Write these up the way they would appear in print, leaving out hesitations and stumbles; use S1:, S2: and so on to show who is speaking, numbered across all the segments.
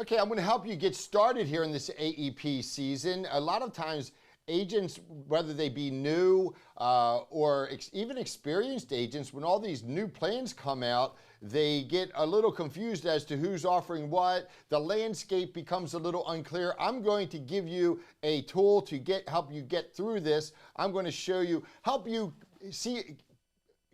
S1: Okay, I'm going to help you get started here in this AEP season. A lot of times, agents, whether they be new or even experienced agents, when all these new plans come out, they get a little confused as to who's offering what. The landscape becomes a little unclear. I'm going to give you a tool to help you get through this. I'm going to show you, help you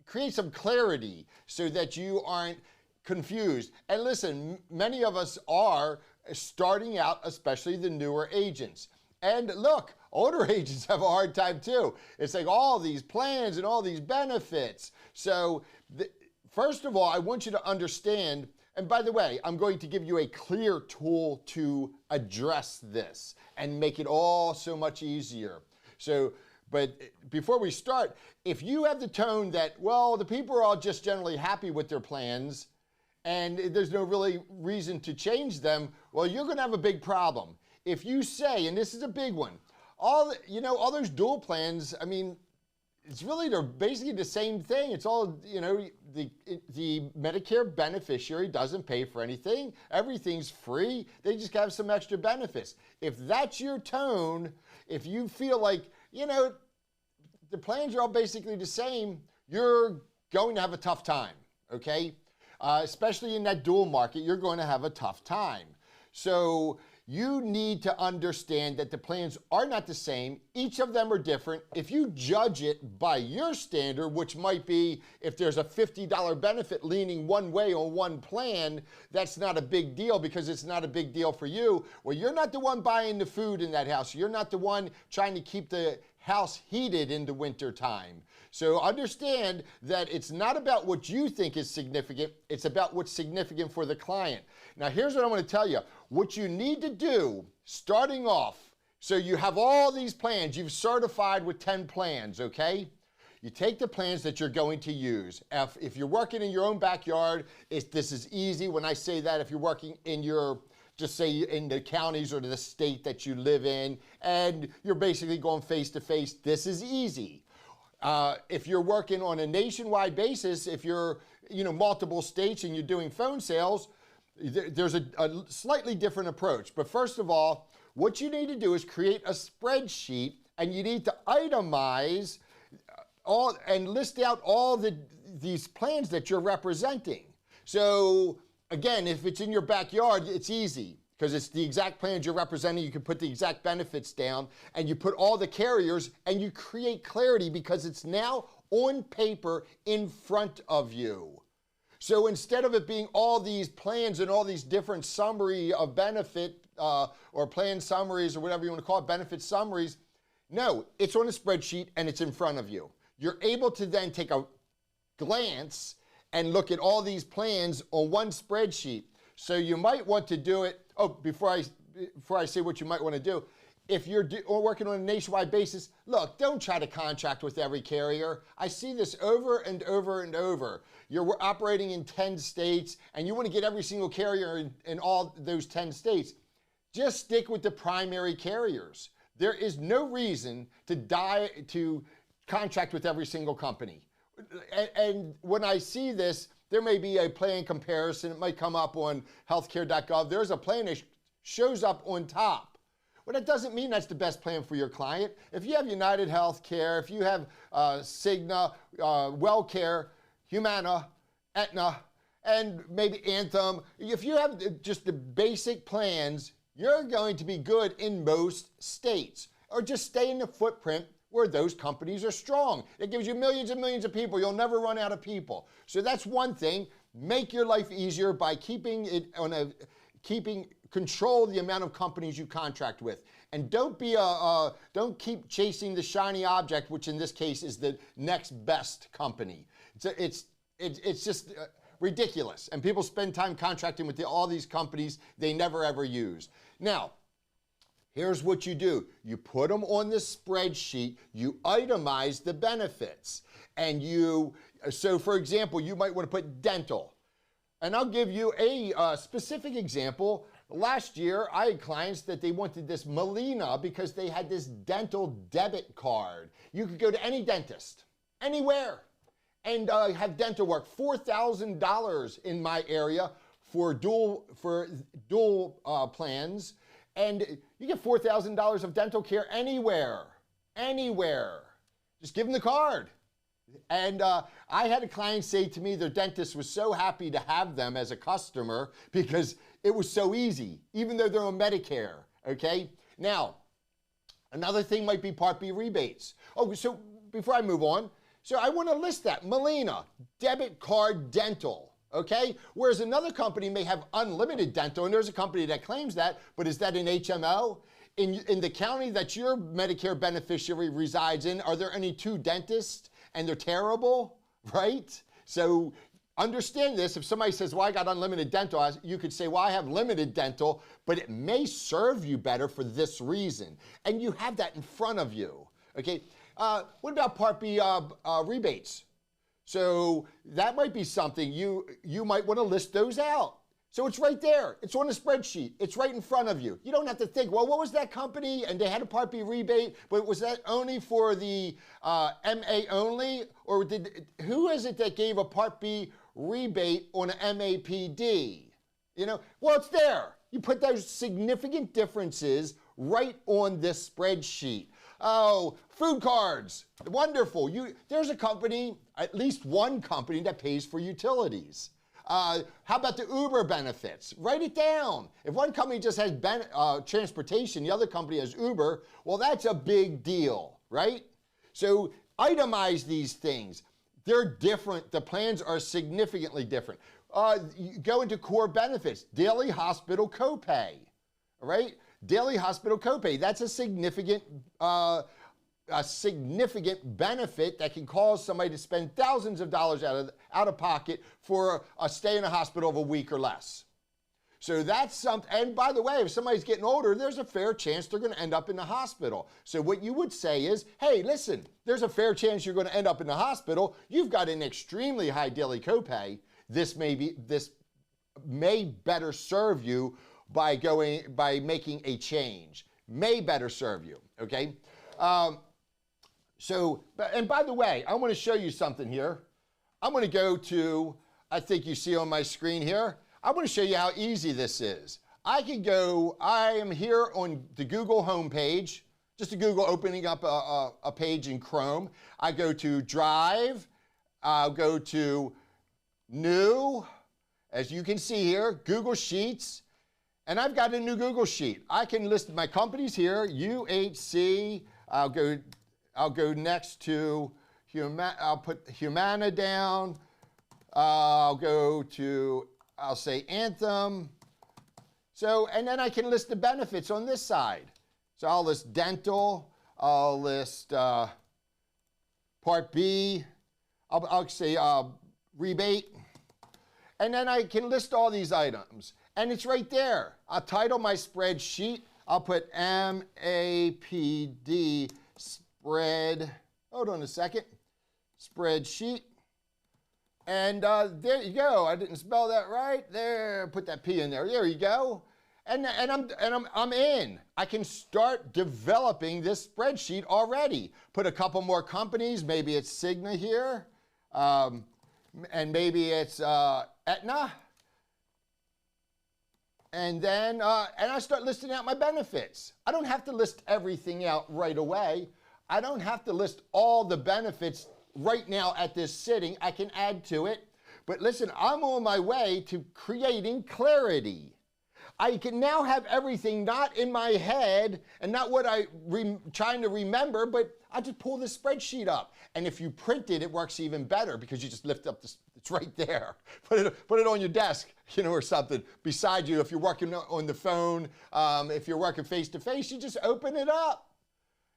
S1: create some clarity so that you aren't confused. And listen, many of us are starting out, especially the newer agents. And look, older agents have a hard time too. It's like all these plans and all these benefits. So first of all, I want you to understand, and by the way, I'm going to give you a clear tool to address this and make it all so much easier. But before we start, if you have the tone that, well, the people are all just generally happy with their plans, and there's no really reason to change them, well, you're going to have a big problem. If you say, and this is a big one, all those dual plans, I mean, they're basically the same thing. It's all, the Medicare beneficiary doesn't pay for anything. Everything's free. They just have some extra benefits. If that's your tone, if you feel like, the plans are all basically the same, you're going to have a tough time, okay? Especially in that dual market, you're going to have a tough time. So you need to understand that the plans are not the same. Each of them are different. If you judge it by your standard, which might be if there's a $50 benefit leaning one way on one plan, that's not a big deal because it's not a big deal for you. Well, you're not the one buying the food in that house. You're not the one trying to keep the house heated in the winter time. So understand that it's not about what you think is significant, it's about what's significant for the client. Now here's what I want to tell you. What you need to do, starting off, so you have all these plans, you've certified with 10 plans, okay? You take the plans that you're going to use. If you're working in your own backyard, this is easy. When I say that, if you're working in just say in the counties or the state that you live in, and you're basically going face to face, this is easy. If you're working on a nationwide basis, if you're, multiple states and you're doing phone sales, there's a slightly different approach. But first of all, what you need to do is create a spreadsheet, and you need to itemize all and list out all these plans that you're representing. So again, if it's in your backyard, it's easy because it's the exact plans you're representing. You can put the exact benefits down, and you put all the carriers, and you create clarity because it's now on paper in front of you. So instead of it being all these plans and all these different summary of benefit or plan summaries or whatever you want to call it, benefit summaries, no, it's on a spreadsheet and it's in front of you. You're able to then take a glance and look at all these plans on one spreadsheet. So you might want to do it, before I say what you might want to do, if you're working on a nationwide basis, look, don't try to contract with every carrier. I see this over and over and over. You're operating in 10 states and you want to get every single carrier in all those 10 states. Just stick with the primary carriers. There is no reason to contract with every single company. And when I see this, there may be a plan comparison. It might come up on healthcare.gov. There's a plan that shows up on top. Well, that doesn't mean that's the best plan for your client. If you have United Healthcare, if you have Cigna, WellCare, Humana, Aetna, and maybe Anthem, if you have just the basic plans, you're going to be good in most states. Or just stay in the footprint where those companies are strong. It gives you millions and millions of people. You'll never run out of people. So that's one thing. Make your life easier by control the amount of companies you contract with. And don't keep chasing the shiny object, which in this case is the next best company. It's just ridiculous. And people spend time contracting with all these companies they never ever use. Now, here's what you do. You put them on the spreadsheet, you itemize the benefits. And so for example, you might want to put dental. And I'll give you a specific example. Last year, I had clients that they wanted this Molina because they had this dental debit card. You could go to any dentist, anywhere, and have dental work. $4,000 in my area for dual plans, and you get $4,000 of dental care anywhere. Just give them the card. And I had a client say to me their dentist was so happy to have them as a customer because it was so easy, even though they're on Medicare, okay? Now, another thing might be Part B rebates. Oh, so before I move on, so I want to list that. Molina, debit card dental, okay? Whereas another company may have unlimited dental, and there's a company that claims that, but is that an HMO? In the county that your Medicare beneficiary resides in, are there any two dentists and they're terrible, right? So understand this. If somebody says, well, I got unlimited dental, you could say, well, I have limited dental, but it may serve you better for this reason. And you have that in front of you, okay? What about Part B rebates? So that might be something you might want to list those out. So it's right there. It's on a spreadsheet. It's right in front of you. You don't have to think, well, what was that company? And they had a Part B rebate, but was that only for the MA only? Or who is it that gave a Part B rebate on an MAPD? You know, well, it's there. You put those significant differences right on this spreadsheet. Oh, food cards, wonderful. There's a company, at least one company that pays for utilities. How about the Uber benefits? Write it down. If one company just has transportation, the other company has Uber, well, that's a big deal, right? So itemize these things. They're different. The plans are significantly different. You go into core benefits, daily hospital copay, all right? Daily hospital copay, that's a significant benefit that can cause somebody to spend thousands of dollars out of pocket for a stay in a hospital of a week or less. So that's something, and by the way, if somebody's getting older, there's a fair chance they're going to end up in the hospital. So what you would say is, hey, listen, there's a fair chance you're going to end up in the hospital. You've got an extremely high daily copay. This may better serve you by making a change. May better serve you, okay? And by the way, I want to show you something here. I'm going to go to, I think you see on my screen here, I want to show you how easy this is. I am here on the Google homepage, just a Google opening up a page in Chrome. I go to Drive, I'll go to New, as you can see here, Google Sheets, and I've got a new Google Sheet. I can list my companies here, UHC, I'll go next to I'll put Humana down. I'll say Anthem. So, and then I can list the benefits on this side. So I'll list dental, I'll list Part B, I'll say rebate, and then I can list all these items. And it's right there. I'll title my spreadsheet. I'll put MAPD spread, hold on a second, spreadsheet. And there you go. I didn't spell that right. There, put that P in there. There you go. And I'm in. I can start developing this spreadsheet already. Put a couple more companies. Maybe it's Cigna here, and maybe it's Aetna. And then and I start listing out my benefits. I don't have to list everything out right away. I don't have to list all the benefits right now at this sitting. I can add to it. But listen, I'm on my way to creating clarity. I can now have everything not in my head and not what I'm trying to remember, but I just pull this spreadsheet up. And if you print it, it works even better because you just lift up this, it's right there. Put it on your desk, you know, or something beside you. If you're working on the phone, if you're working face to face, you just open it up.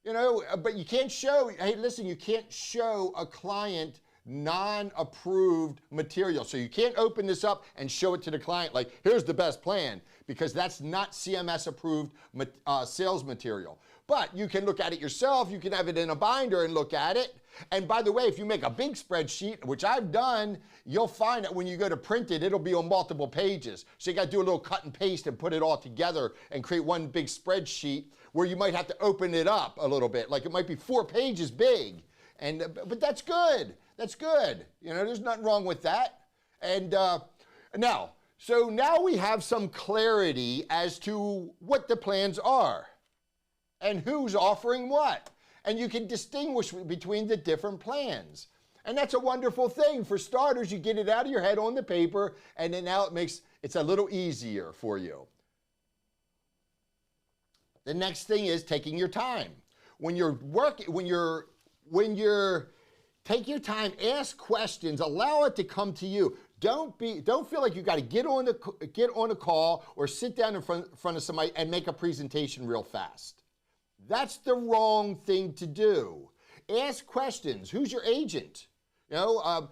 S1: You know, but you can't show, hey, listen, you can't show a client non-approved material. So you can't open this up and show it to the client like, here's the best plan, because that's not CMS approved sales material. But you can look at it yourself. You can have it in a binder and look at it. And by the way, if you make a big spreadsheet, which I've done, you'll find that when you go to print it, it'll be on multiple pages. So you got to do a little cut and paste and put it all together and create one big spreadsheet where you might have to open it up a little bit. Like it might be 4 pages big. But that's good. That's good. You know, there's nothing wrong with that. And now, So now we have some clarity as to what the plans are and who's offering what. And you can distinguish between the different plans. And that's a wonderful thing. For starters, you get it out of your head on the paper, and then now it's a little easier for you. The next thing is taking your time. When you're take your time, ask questions, allow it to come to you. Don't feel like you got to get on a call or sit down in front of somebody and make a presentation real fast. That's the wrong thing to do. Ask questions. Who's your agent? You know,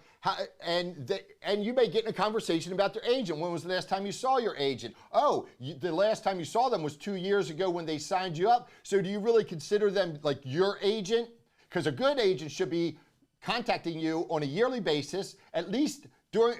S1: and you may get in a conversation about their agent. When was the last time you saw your agent? Oh, the last time you saw them was 2 years ago when they signed you up. So do you really consider them like your agent? Because a good agent should be contacting you on a yearly basis, at least during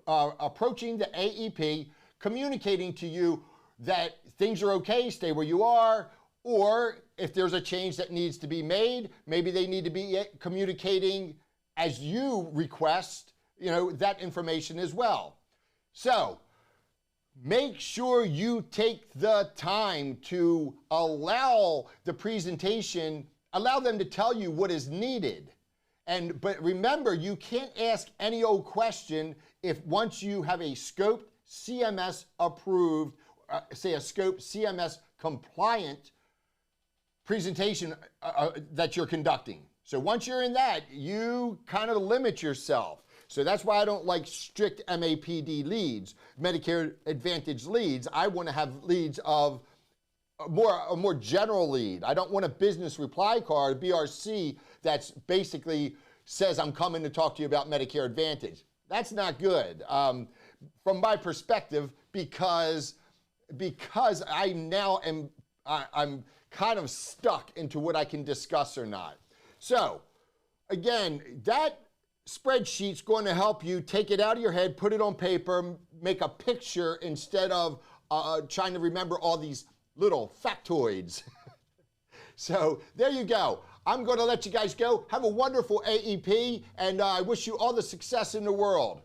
S1: approaching the AEP, communicating to you that things are okay, stay where you are, or if there's a change that needs to be made, maybe they need to be communicating as you request, you know, that information as well. So make sure you take the time to allow the presentation, allow them to tell you what is needed. But remember, you can't ask any old question if once you have a scoped CMS approved, say a scoped CMS compliant presentation that you're conducting. So once you're in that, you kind of limit yourself. So that's why I don't like strict MAPD leads, Medicare Advantage leads. I want to have leads of a more general lead. I don't want a business reply card, BRC, that's basically says I'm coming to talk to you about Medicare Advantage. That's not good from my perspective, because I now I'm kind of stuck into what I can discuss or not. So again, that spreadsheet's going to help you take it out of your head, put it on paper, make a picture instead of trying to remember all these little factoids. So there you go. I'm going to let you guys go. Have a wonderful AEP, and I wish you all the success in the world.